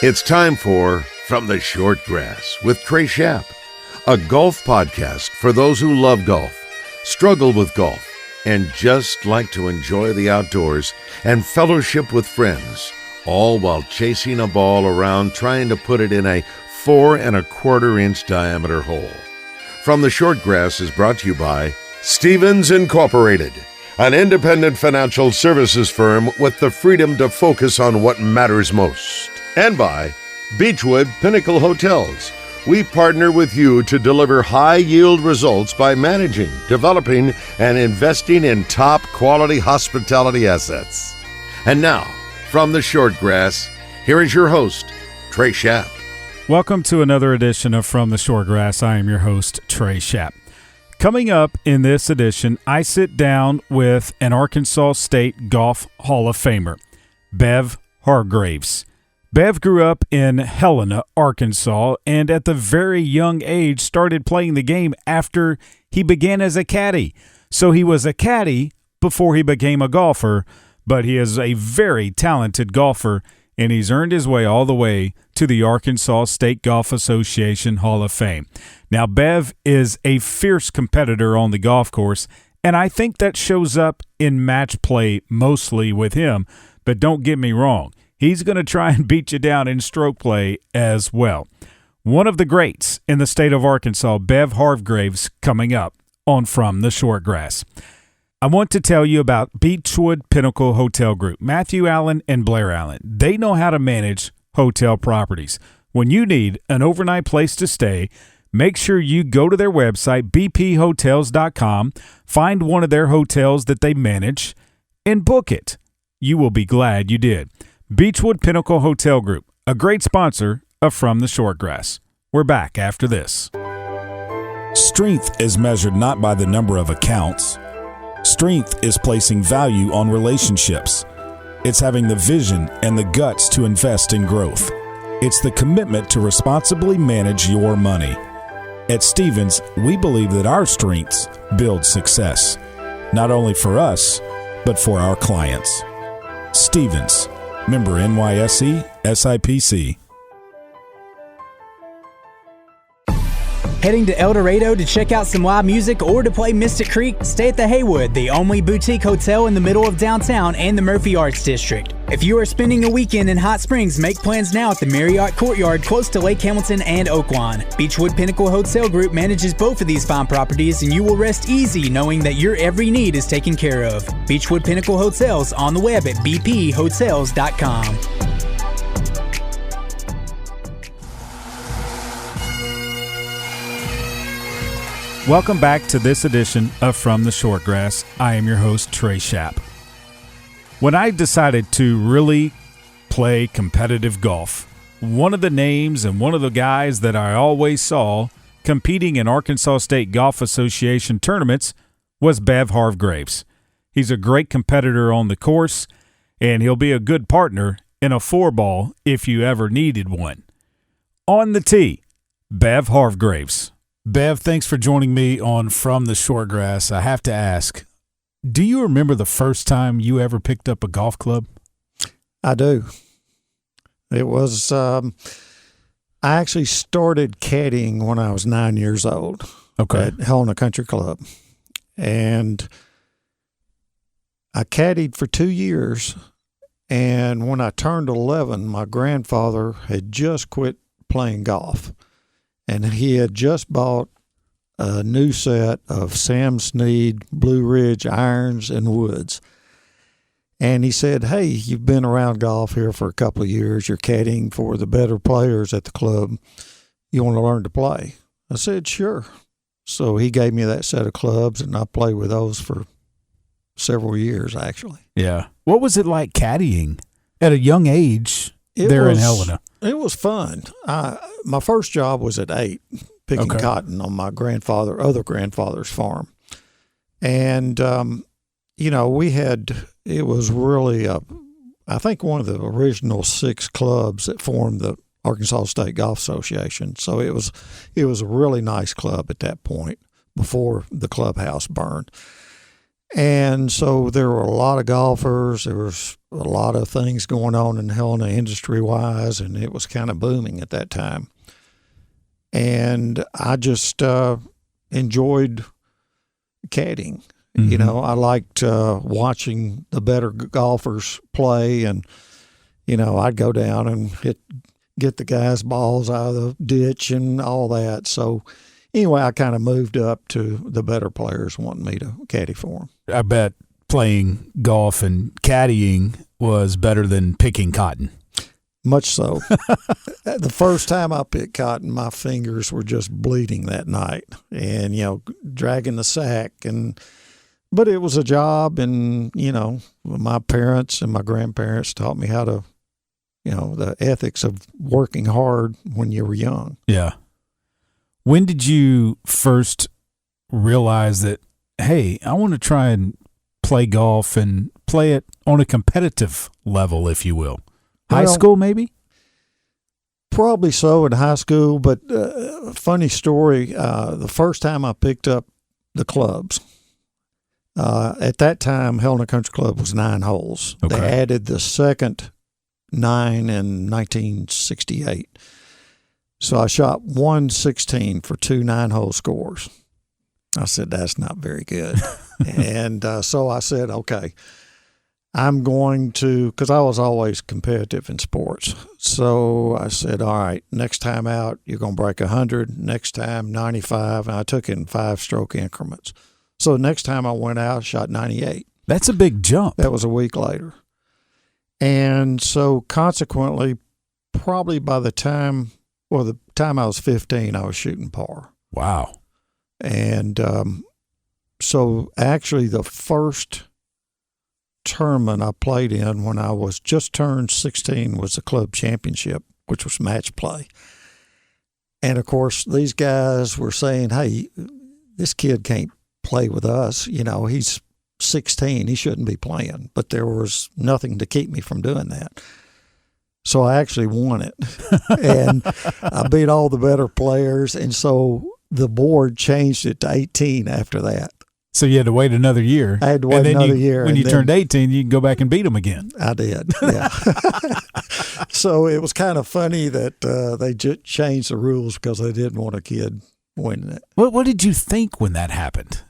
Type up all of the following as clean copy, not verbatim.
It's time for From the Short Grass with Trey Shapp, a golf podcast for those who love golf, struggle with golf, and just like to enjoy the outdoors and fellowship with friends, all while chasing a ball around trying to put it in a 4 1/4 inch diameter hole. From the Short Grass is brought to you by Stevens Incorporated, an independent financial services firm with the freedom to focus on what matters most. And by Beechwood Pinnacle Hotels. We partner with you to deliver high-yield results by managing, developing, and investing in top-quality hospitality assets. And now, from the Short Grass, here is your host, Trey Shapp. Welcome to another edition of From the Short Grass. I am your host, Trey Shapp. Coming up in this edition, I sit down with an Arkansas State Golf Hall of Famer, Bev Hargraves. Bev grew up in Helena, Arkansas, and at the very young age started playing the game after he began as a caddy. So he was a caddy before he became a golfer, but he is a very talented golfer, and he's earned his way all the way to the Arkansas State Golf Association Hall of Fame. Now, Bev is a fierce competitor on the golf course, and I think that shows up in match play mostly with him, but don't get me wrong. He's going to try and beat you down in stroke play as well. One of the greats in the state of Arkansas, Bev Hargraves, coming up on From the Short Grass. I want to tell you about Beechwood Pinnacle Hotel Group. Matthew Allen and Blair Allen. They know how to manage hotel properties. When you need an overnight place to stay, make sure you go to their website, bphotels.com, find one of their hotels that they manage, and book it. You will be glad you did. Beechwood Pinnacle Hotel Group, a great sponsor of From the Short Grass. We're back after this. Strength is measured not by the number of accounts. Strength is placing value on relationships. It's having the vision and the guts to invest in growth. It's the commitment to responsibly manage your money. At Stevens, we believe that our strengths build success, not only for us, but for our clients. Stevens, member NYSE, SIPC. Heading to El Dorado to check out some live music or to play Mystic Creek? Stay at the Haywood, the only boutique hotel in the middle of downtown and the Murphy Arts District. If you are spending a weekend in Hot Springs, make plans now at the Marriott Courtyard close to Lake Hamilton and Oaklawn. Beechwood Pinnacle Hotel Group manages both of these fine properties, and you will rest easy knowing that your every need is taken care of. Beechwood Pinnacle Hotels on the web at bphotels.com. Welcome back to this edition of From the Short Grass. I am your host, Trey Shapp. When I decided to really play competitive golf, one of the names and one of the guys that I always saw competing in Arkansas State Golf Association tournaments was Bev Hargraves. He's a great competitor on the course, and he'll be a good partner in a 4-ball if you ever needed one. On the tee, Bev Hargraves. Bev, thanks for joining me on From the Short Grass. I have to ask, do you remember the first time you ever picked up a golf club? I do. It was, I actually started caddying when I was 9 years old. Okay. At Helena Country Club. And I caddied for 2 years. And when I turned 11, my grandfather had just quit playing golf. And he had just bought a new set of Sam Snead Blue Ridge irons and woods. And he said, hey, you've been around golf here for a couple of years. You're caddying for the better players at the club. You want to learn to play? I said, sure. So he gave me that set of clubs, and I played with those for several years, actually. Yeah. What was it like caddying at a young age in Helena? It was fun. My first job was at 8, picking cotton on my other grandfather's farm. And, it was really, I think, one of the original 6 clubs that formed the Arkansas State Golf Association. So it was a really nice club at that point before the clubhouse burned. And so there were a lot of golfers. There was a lot of things going on in Helena industry-wise, and it was kind of booming at that time. And I just enjoyed caddying. Mm-hmm. You know, I liked watching the better golfers play, and, you know, I'd go down and get the guys' balls out of the ditch and all that. So anyway, I kind of moved up to the better players wanting me to caddy for them. I bet playing golf and caddying was better than picking cotton. Much so. The first time I picked cotton, my fingers were just bleeding that night, and, you know, dragging the sack. But it was a job, and, you know, my parents and my grandparents taught me how to, you know, the ethics of working hard when you were young. Yeah. When did you first realize that, hey, I want to try and play golf and play it on a competitive level, if you will? High school, maybe? Probably so in high school, but funny story, the first time I picked up the clubs, at that time, Helena Country Club was 9 holes. Okay. They added the second 9 in 1968. So I shot 116 for 2 9-hole scores. I said, that's not very good. And so I said, okay, I'm going to, because I was always competitive in sports. So I said, all right, next time out, you're going to break 100. Next time, 95. And I took it in 5-stroke increments. So next time I went out, I shot 98. That's a big jump. That was a week later. And so consequently, probably by the time I was 15, I was shooting par. Wow. And so actually the first tournament I played in when I was just turned 16 was the club championship, which was match play. And of course, these guys were saying, hey, this kid can't play with us. You know, he's 16. He shouldn't be playing. But there was nothing to keep me from doing that. So I actually won it. And I beat all the better players. And so the board changed it to 18 after that. So you had to wait another year. I had to wait another year. When you turned 18, you can go back and beat them again. I did, yeah. So it was kind of funny that they just changed the rules because they didn't want a kid winning it. What did you think when that happened?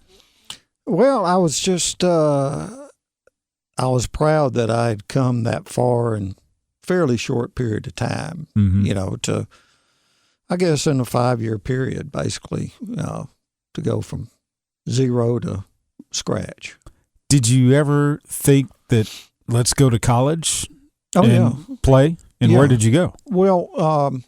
Well, I was just I was proud that I had come that far in a fairly short period of time, you know, to, I guess, in a 5-year period, basically, to go from 0 to scratch. Did you ever think that let's go to college and play? And where did you go? Well,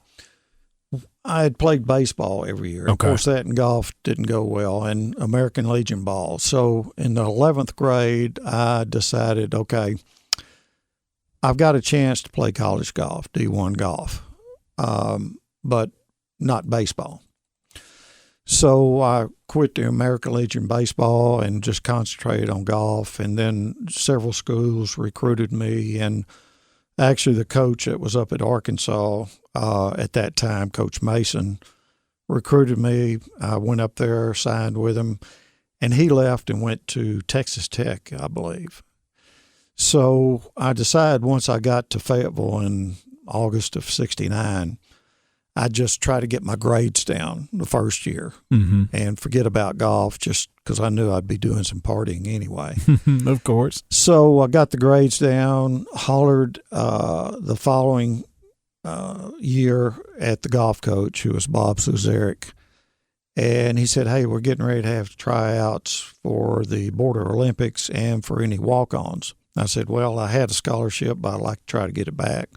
I had played baseball every year. Okay. Of course, that and golf didn't go well, and American Legion ball. So in the 11th grade, I decided, okay, I've got a chance to play college golf, D1 golf, but not baseball. So I quit the American Legion baseball and just concentrated on golf. And then several schools recruited me. And actually the coach that was up at Arkansas at that time, Coach Mason, recruited me. I went up there, signed with him, and he left and went to Texas Tech, I believe. So I decided once I got to Fayetteville in August of '69, I just try to get my grades down the first year and forget about golf just because I knew I'd be doing some partying anyway. Of course. So I got the grades down, hollered the following year at the golf coach, who was Bob Suzeric, and he said, hey, we're getting ready to have tryouts for the Border Olympics and for any walk-ons. I said, well, I had a scholarship, but I'd like to try to get it back.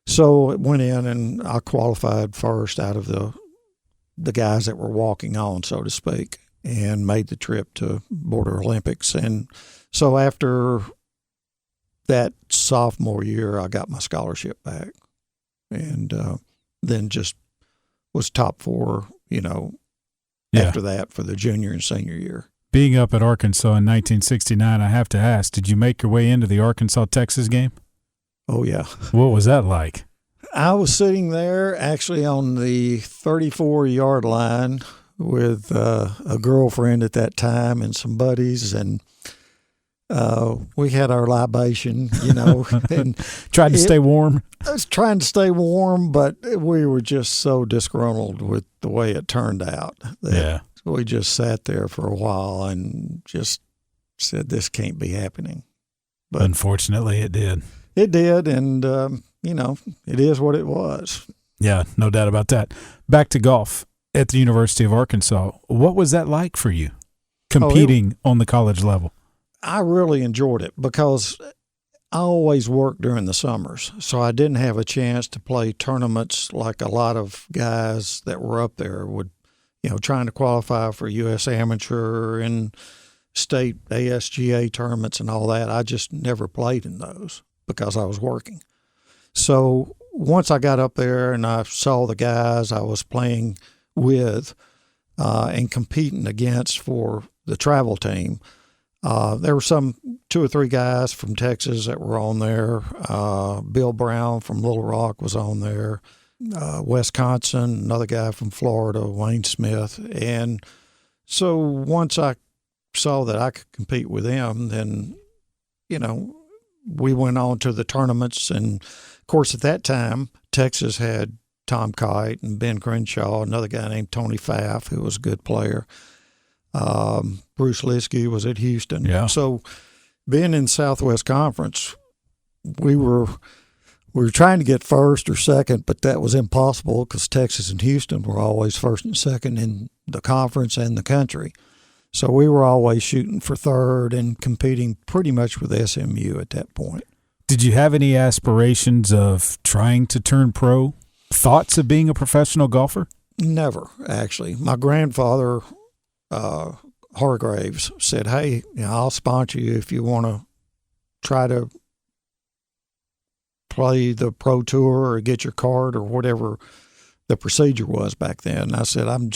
So it went in, and I qualified first out of the guys that were walking on, so to speak, and made the trip to Border Olympics. And so after that sophomore year, I got my scholarship back, and then just was top 4, after that for the junior and senior year. Being up at Arkansas in 1969, I have to ask, did you make your way into the Arkansas-Texas game? Oh, yeah. What was that like? I was sitting there actually on the 34-yard line with a girlfriend at that time and some buddies, and we had our libation, and Tried to stay warm. I was trying to stay warm, but we were just so disgruntled with the way it turned out that we just sat there for a while and just said, this can't be happening. But unfortunately, it did. It did, and, it is what it was. Yeah, no doubt about that. Back to golf at the University of Arkansas. What was that like for you, competing on the college level? I really enjoyed it because I always worked during the summers, so I didn't have a chance to play tournaments like a lot of guys that were up there would, trying to qualify for U.S. Amateur and state ASGA tournaments and all that. I just never played in those because I was working. So once I got up there and I saw the guys I was playing with and competing against for the travel team, there were some 2 or 3 guys from Texas that were on there. Bill Brown from Little Rock was on there. Wisconsin, another guy from Florida, Wayne Smith. And so once I saw that I could compete with them, then, we went on to the tournaments. And, of course, at that time, Texas had Tom Kite and Ben Crenshaw, another guy named Tony Pfaff, who was a good player. Bruce Liskey was at Houston. Yeah. So being in Southwest Conference, we were trying to get first or second, but that was impossible because Texas and Houston were always first and second in the conference and the country. So we were always shooting for third and competing pretty much with SMU at that point. Did you have any aspirations of trying to turn pro? Thoughts of being a professional golfer? Never, actually. My grandfather, Hargraves, said, hey, I'll sponsor you if you want to try to play the pro tour or get your card or whatever the procedure was back then. And I said, I'm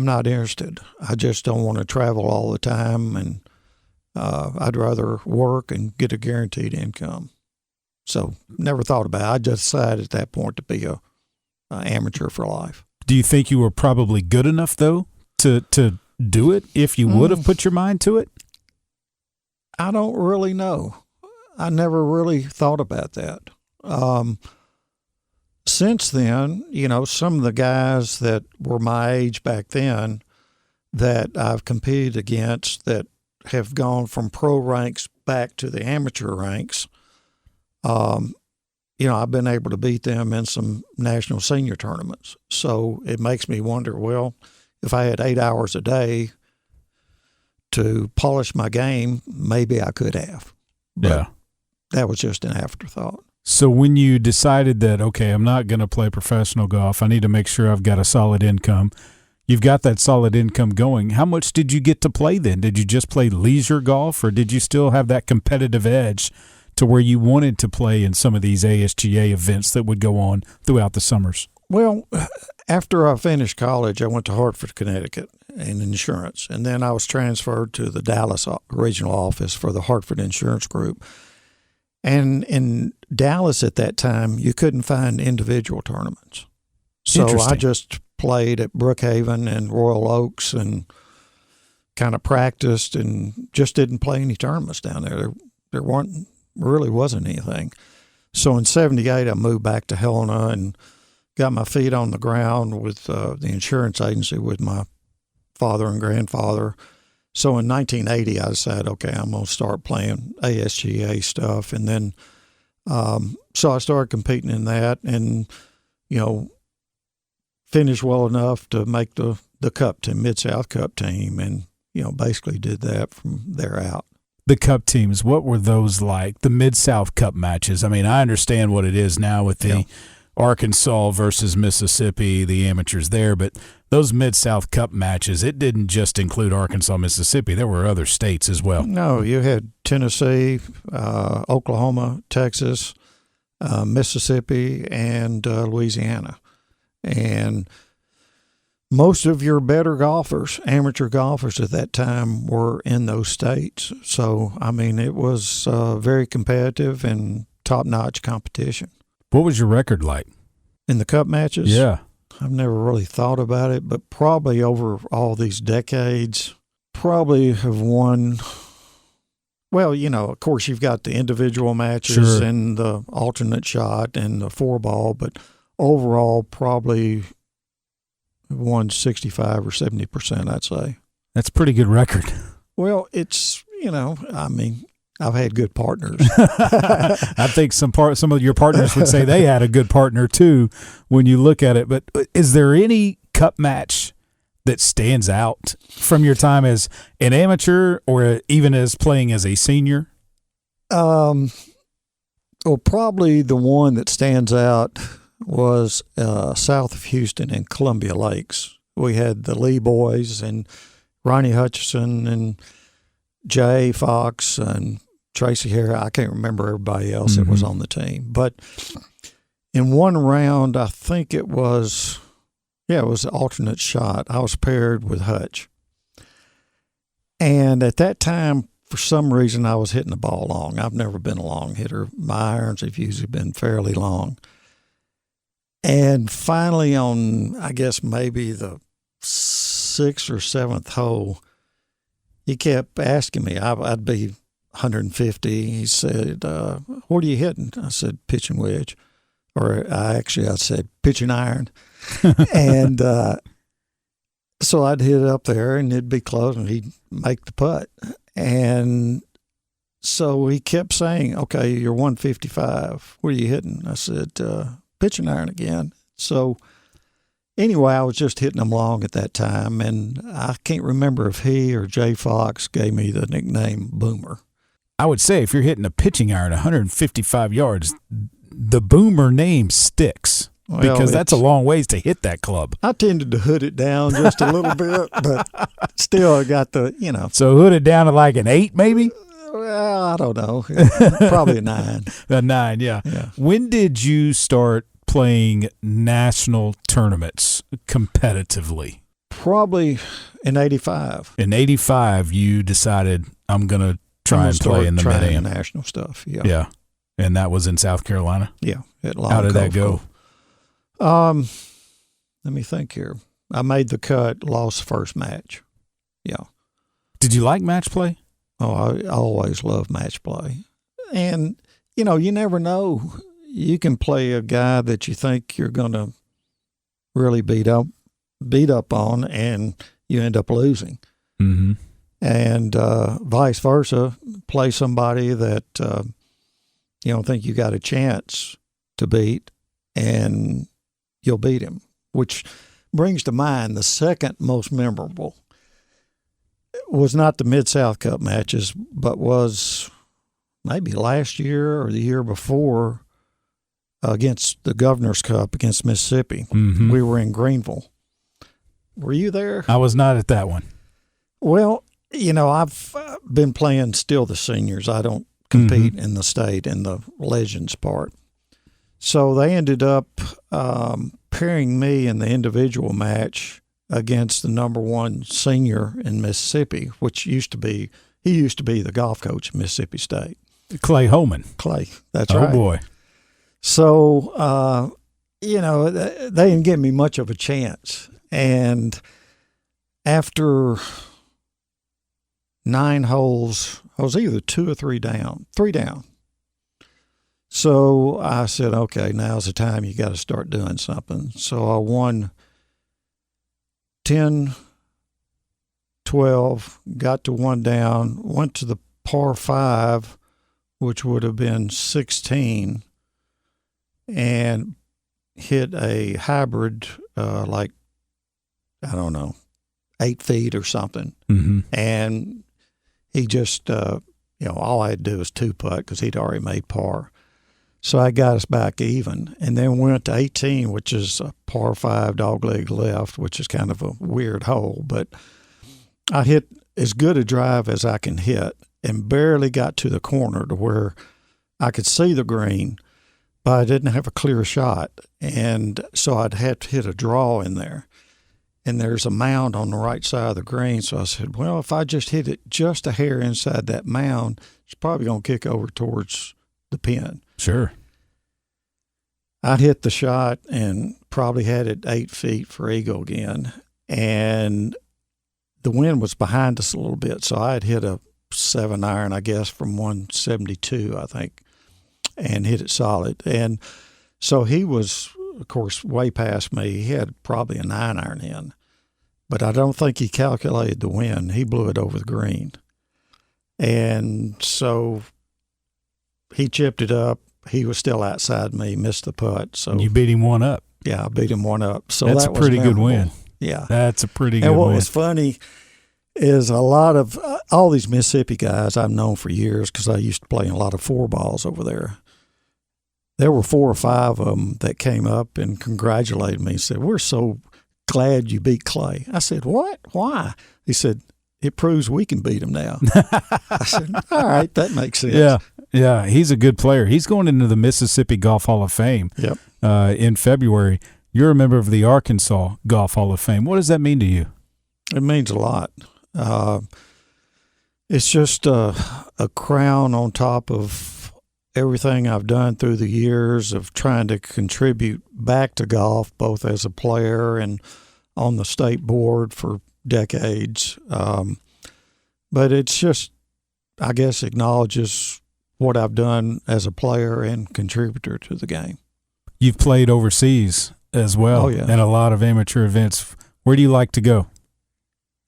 not interested. I just don't want to travel all the time, and I'd rather work and get a guaranteed income. So never thought about it. I just decided at that point to be a amateur for life. Do you think you were probably good enough, though, to do it if you would have put your mind to it? I don't really know. I never really thought about that. Since then, some of the guys that were my age back then that I've competed against that have gone from pro ranks back to the amateur ranks, I've been able to beat them in some national senior tournaments. So it makes me wonder, well, if I had 8 hours a day to polish my game, maybe I could have. But that was just an afterthought. So when you decided that, okay, I'm not going to play professional golf, I need to make sure I've got a solid income. You've got that solid income going. How much did you get to play then? Did you just play leisure golf, or did you still have that competitive edge to where you wanted to play in some of these ASGA events that would go on throughout the summers? Well, after I finished college, I went to Hartford, Connecticut in insurance, and then I was transferred to the Dallas regional office for the Hartford Insurance Group. And in Dallas at that time, you couldn't find individual tournaments. So I just played at Brookhaven and Royal Oaks and kind of practiced and just didn't play any tournaments down there. There really wasn't anything. So in 78, I moved back to Helena and got my feet on the ground with the insurance agency with my father and grandfather. So in 1980, I decided, okay, I'm going to start playing ASGA stuff. And then, so I started competing in that and, finished well enough to make the Cup team, Mid-South Cup team, and, basically did that from there out. The Cup teams, what were those like? The Mid-South Cup matches. I mean, I understand what it is now with the Arkansas versus Mississippi, the amateurs there, but those Mid-South Cup matches, it didn't just include Arkansas, Mississippi. There were other states as well. No, you had Tennessee, Oklahoma, Texas, Mississippi, and Louisiana. And most of your better golfers, amateur golfers at that time, were in those states. So, I mean, it was very competitive and top-notch competition. What was your record like? In the Cup matches? Yeah. I've never really thought about it, but probably over all these decades, probably have won. Well, of course, you've got the individual matches Sure. and the alternate shot and the 4-ball, but overall, probably won 65 or 70%, I'd say. That's a pretty good record. Well, it's, I've had good partners. I think some of your partners would say they had a good partner too when you look at it. But is there any cup match that stands out from your time as an amateur or even as playing as a senior? Well, probably the one that stands out was south of Houston in Columbia Lakes. We had the Lee boys and Ronnie Hutchison and Jay Fox and Tracy Harris. I can't remember everybody else that was on the team. But in one round, I think it was an alternate shot. I was paired with Hutch. And at that time, for some reason, I was hitting the ball long. I've never been a long hitter. My irons have usually been fairly long. And finally on, I guess, maybe the 6th or 7th hole, he kept asking me. I'd be 150. He said, what are you hitting? I said, pitching wedge. Or I said, pitching iron. And so I'd hit it up there, and it'd be close, and he'd make the putt. And so he kept saying, okay, you're 155. What are you hitting? I said, pitching iron again. So anyway, I was just hitting them long at that time, and I can't remember if he or Jay Fox gave me the nickname Boomer. I would say if you're hitting a pitching iron 155 yards, the Boomer name sticks. Well, because that's a long ways to hit that club. I tended to hood it down just a little bit, but still I got the. So hood it down to like an 8 maybe? Well, I don't know. Probably a 9. A 9, yeah. When did you start playing national tournaments competitively? Probably in 85. In 85, you decided I'm going to try and play in the Mid-Am. National stuff, yeah. Yeah. And that was in South Carolina? Yeah. At Long How did that Cove. go? Let me think here. I made the cut, lost the first match. Yeah. Did you like match play? Oh, I always love match play. And, you never know. You can play a guy that you think you're going to really beat up on, and you end up losing. Mm-hmm. And vice versa, play somebody that you don't think you got a chance to beat, and you'll beat him, which brings to mind the second most memorable was not the Mid-South Cup matches, but was maybe last year or the year before against the Governor's Cup against Mississippi. Mm-hmm. We were in Greenville. Were you there? I was not at that one. Well, I've been playing still the seniors. I don't compete in the state in the Legends part. So they ended up pairing me in the individual match against the number 1 senior in Mississippi, which he used to be the golf coach at Mississippi State. Clay Holman. Clay, that's right. Oh, boy. So, they didn't give me much of a chance. And after 9 holes, I was either 2 or 3 down. 3 down. So I said, okay, now's the time you got to start doing something. So I won 10, 12, got to 1 down, went to the par 5, which would have been 16, and hit a hybrid, 8 feet or something. Mm-hmm. And he just, all I had to do was 2-putt because he'd already made par. So I got us back even, and then went to 18, which is a par 5 dogleg left, which is kind of a weird hole. But I hit as good a drive as I can hit and barely got to the corner to where I could see the green, but I didn't have a clear shot. And so I'd have to hit a draw in there. And there's a mound on the right side of the green. So I said, well, if I just hit it just a hair inside that mound, it's probably going to kick over towards the pin. Sure. I hit the shot and probably had it 8 feet for eagle again. And the wind was behind us a little bit, so I had hit a 7-iron, I guess, from 172, I think, and hit it solid. And so he was, of course, way past me. He had probably a 9-iron in, but I don't think he calculated the wind. He blew it over the green. And so he chipped it up. He was still outside me, missed the putt. So you beat him one up. Yeah, I beat him one up. So that's that a was pretty memorable. good win. Yeah. That's a pretty good win. And what win. was funny is a lot of all these Mississippi guys I've known for years because I used to play in a lot of 4-balls over there. There were 4 or 5 of them that came up and congratulated me and said, "We're so glad you beat Clay." I said, "What? Why?" He said, "It proves we can beat him now." I said, "All right, that makes sense." Yeah, he's a good player. He's going into the Mississippi Golf Hall of Fame in February. You're a member of the Arkansas Golf Hall of Fame. What does that mean to you? It means a lot. It's just a crown on top of everything I've done through the years of trying to contribute back to golf, both as a player and on the state board for decades. But it's just, I guess, acknowledges what I've done as a player and contributor to the game. You've played overseas as well in a lot of amateur events. Where do you like to go?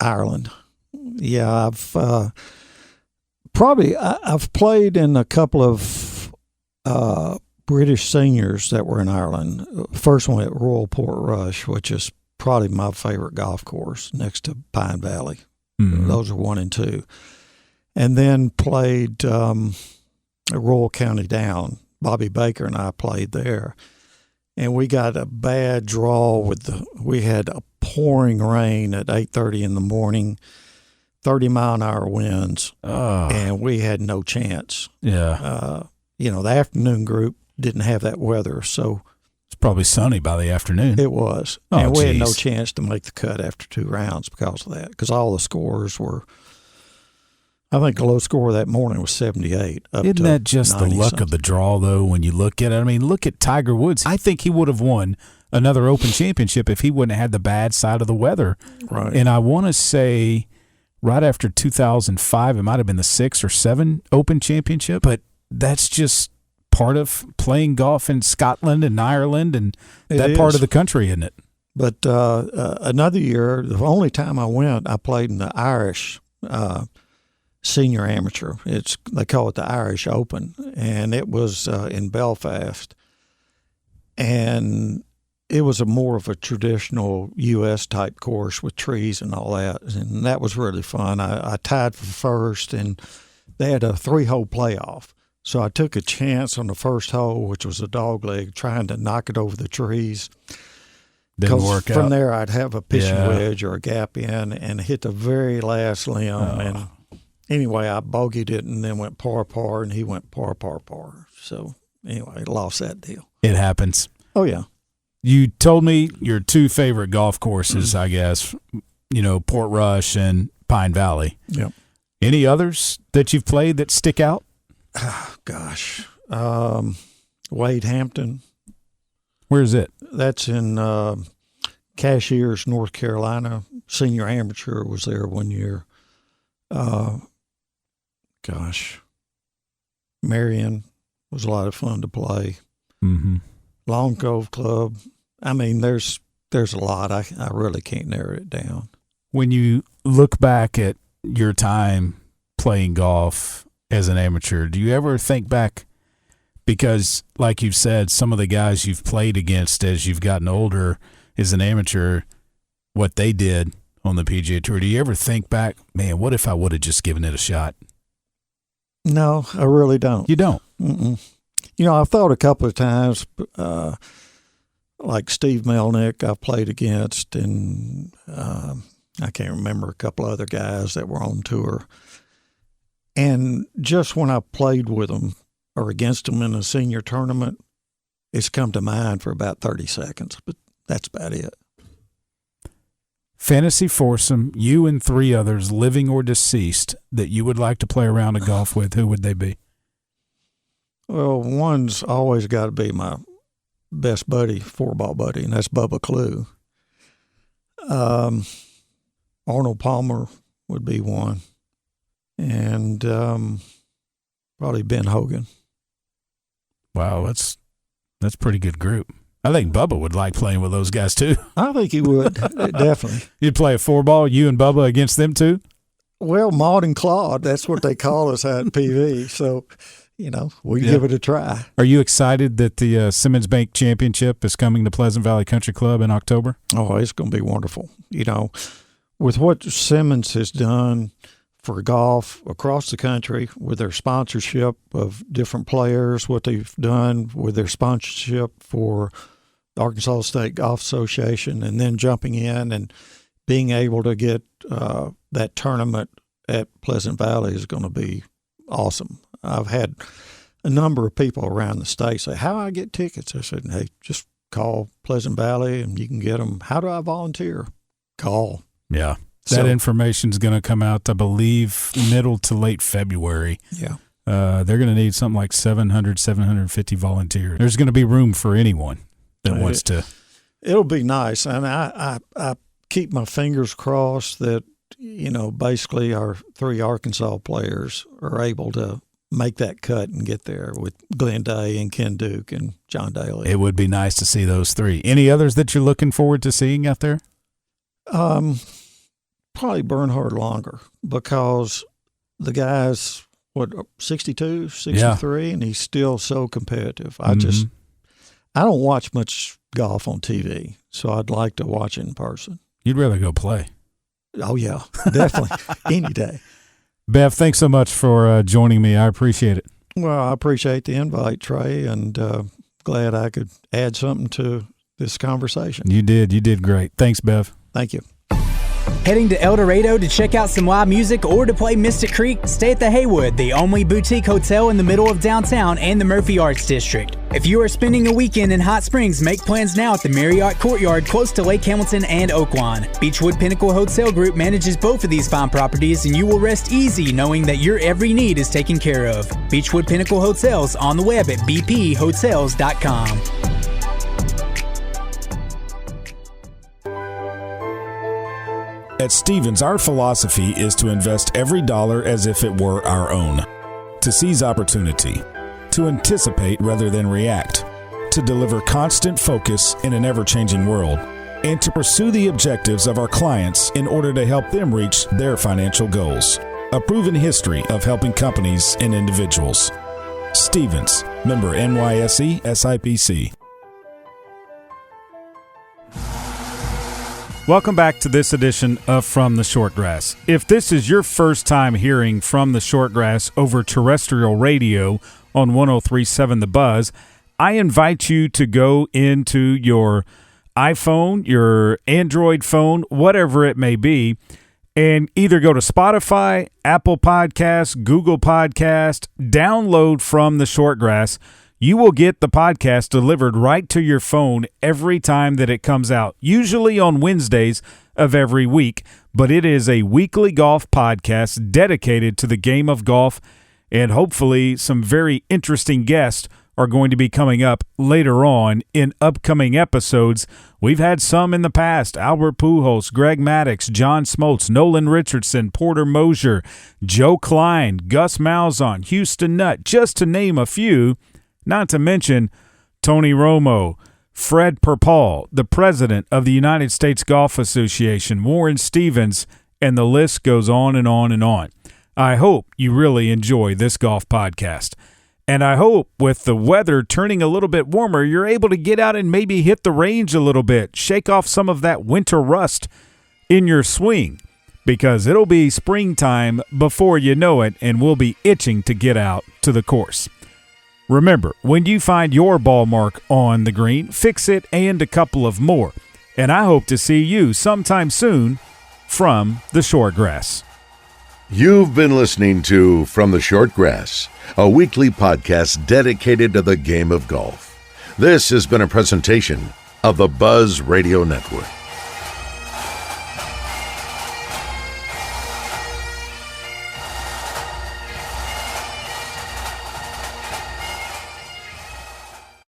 Ireland. Yeah, I've played in a couple of British seniors that were in Ireland. First one at Royal Portrush, which is probably my favorite golf course next to Pine Valley. Mm-hmm. Those are 1 and 2. And then played at Royal County Down. Bobby Baker and I played there. And we got a bad draw we had a pouring rain at 8:30 in the morning, 30-mile-an-hour winds, and we had no chance. Yeah. The afternoon group didn't have that weather, so it's probably sunny by the afternoon. It was. And we had no chance to make the cut after 2 rounds because of that, because all the scores were, I think the low score that morning was 78. Isn't that just the luck of the draw, though, when you look at it? I mean, look at Tiger Woods. I think he would have won another Open Championship if he wouldn't have had the bad side of the weather. Right. And I want to say right after 2005, it might have been the 6 or 7 Open Championship, but that's just part of playing golf in Scotland and Ireland and that part of the country, isn't it? But another year, the only time I went, I played in the Irish senior amateur. They call it the Irish Open, and it was in Belfast. And it was more of a traditional U.S. type course with trees and all that, and that was really fun. I tied for first, and they had a 3-hole playoff. So I took a chance on the first hole, which was a dog leg, trying to knock it over the trees. Didn't work out. From there, I'd have a pitching wedge or a gap in and hit the very last limb. And anyway, I bogeyed it and then went par, and he went par. So anyway, lost that deal. It happens. Oh, yeah. You told me your 2 favorite golf courses, I guess, Portrush and Pine Valley. Yep. Any others that you've played that stick out? Oh, gosh. Wade Hampton. Where's it? That's in Cashiers, North Carolina. Senior amateur was there 1 year. Marion was a lot of fun to play. Mm-hmm. Long Cove Club. I mean, there's a lot. I really can't narrow it down. When you look back at your time playing golf as an amateur, do you ever think back, because like you've said, some of the guys you've played against as you've gotten older as an amateur, what they did on the PGA Tour, do you ever think back, man, what if I would have just given it a shot? No, I really don't. You don't? Mm-mm. I've thought a couple of times, like Steve Melnick I've played against, and I can't remember a couple other guys that were on tour. And just when I played with them or against them in a senior tournament, it's come to mind for about 30 seconds, but that's about it. Fantasy foursome, you and 3 others, living or deceased, that you would like to play a round of golf with, who would they be? Well, one's always got to be my best buddy, four-ball buddy, and that's Bubba Clue. Arnold Palmer would be one, and probably Ben Hogan. Wow, that's a pretty good group. I think Bubba would like playing with those guys too. I think he would, definitely. You'd play a 4-ball, you and Bubba against them too? Well, Maud and Claude, that's what they call us out in PV. So, we give it a try. Are you excited that the Simmons Bank Championship is coming to Pleasant Valley Country Club in October? Oh, it's going to be wonderful. With what Simmons has done for golf across the country with their sponsorship of different players, what they've done with their sponsorship for the Arkansas State Golf Association, and then jumping in and being able to get that tournament at Pleasant Valley is going to be awesome. I've had a number of people around the state say, how do I get tickets? I said, hey, just call Pleasant Valley and you can get them. How do I volunteer? Call. Yeah. That information's going to come out, I believe, middle to late February. Yeah. They're going to need something like 750 volunteers. There's going to be room for anyone that wants to. It'll be nice. And I keep my fingers crossed that, basically our 3 Arkansas players are able to make that cut and get there with Glenn Day and Ken Duke and John Daly. It would be nice to see those 3. Any others that you're looking forward to seeing out there? Probably Bernhard Longer, because the guy's, 62, 63, and he's still so competitive. I don't watch much golf on TV, so I'd like to watch it in person. You'd rather go play. Oh, yeah, definitely. Any day. Bev, thanks so much for joining me. I appreciate it. Well, I appreciate the invite, Trey, and glad I could add something to this conversation. You did. You did great. Thanks, Bev. Thank you. Heading to El Dorado to check out some live music or to play Mystic Creek? Stay at the Haywood, the only boutique hotel in the middle of downtown and the Murphy Arts District. If you are spending a weekend in Hot Springs, make plans now at the Marriott Courtyard close to Lake Hamilton and Oaklawn. Beechwood Pinnacle Hotel Group manages both of these fine properties, and you will rest easy knowing that your every need is taken care of. Beechwood Pinnacle Hotels on the web at bphotels.com. At Stevens, our philosophy is to invest every dollar as if it were our own, to seize opportunity, to anticipate rather than react, to deliver constant focus in an ever-changing world, and to pursue the objectives of our clients in order to help them reach their financial goals. A proven history of helping companies and individuals. Stevens, member NYSE SIPC. Welcome back to this edition of From the Shortgrass. If this is your first time hearing From the Shortgrass over terrestrial radio on 103.7 The Buzz, I invite you to go into your iPhone, your Android phone, whatever it may be, and either go to Spotify, Apple Podcasts, Google Podcast, download From the Shortgrass. You will get the podcast delivered right to your phone every time that it comes out, usually on Wednesdays of every week, but it is a weekly golf podcast dedicated to the game of golf, and hopefully some very interesting guests are going to be coming up later on in upcoming episodes. We've had some in the past: Albert Pujols, Greg Maddux, John Smoltz, Nolan Richardson, Porter Mosier, Joe Klein, Gus Malzahn, Houston Nutt, just to name a few. Not to mention Tony Romo, Fred Perpall, the president of the United States Golf Association, Warren Stevens, and the list goes on and on and on. I hope you really enjoy this golf podcast. And I hope with the weather turning a little bit warmer, you're able to get out and maybe hit the range a little bit, shake off some of that winter rust in your swing, because it'll be springtime before you know it, and we'll be itching to get out to the course. Remember, when you find your ball mark on the green, fix it and a couple of more. And I hope to see you sometime soon from the Shortgrass. You've been listening to From the Shortgrass, a weekly podcast dedicated to the game of golf. This has been a presentation of the Buzz Radio Network.